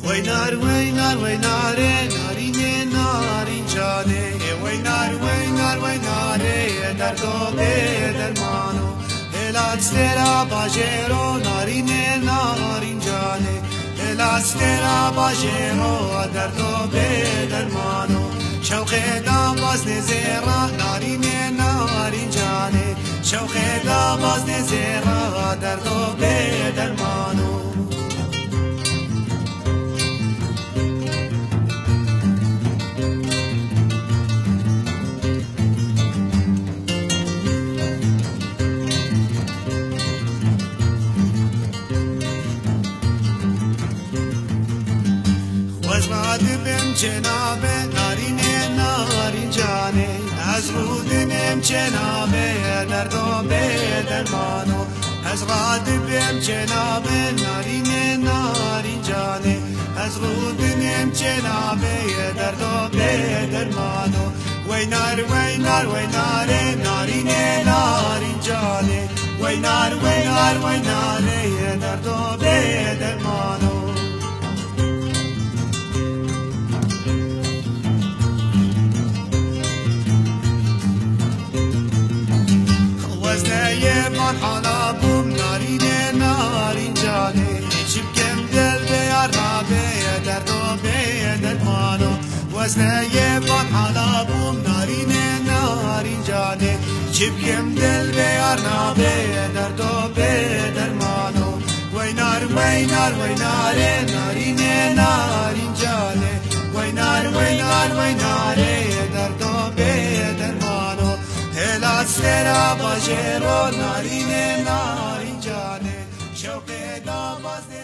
وينار وينار ويناري ناريني نارين جاني وينار وينار ويناري دردو بدرمانو Elastera bajero narine narin jane Elastera bajero dardo bedermano Shauqe da bazne zera narine narin jane Shauqe da bazne zera dardo bedermano وزراد بم جناب نارین نارین جانه از رود بم جناب دردو بدرمانو از راد بم جناب نارین نارین جانه از رود بم جناب دردو بدرمانو وینار وینار وینار نارین نارین جانه وینار وینار وینار دردو بدرمانو من حالا بوم نارین نارین جانه شبکم دل بیار نابه دردو بدرمانو وزنه من حالا بوم نارین نارین جانه شبکم دل بیار نابه دردو بدرمانو وینار وینار وینار نارین نارین جانه وینار وینار وینار دردو بدرمانو Elastera bajero narine narin jane Shauqe da bazne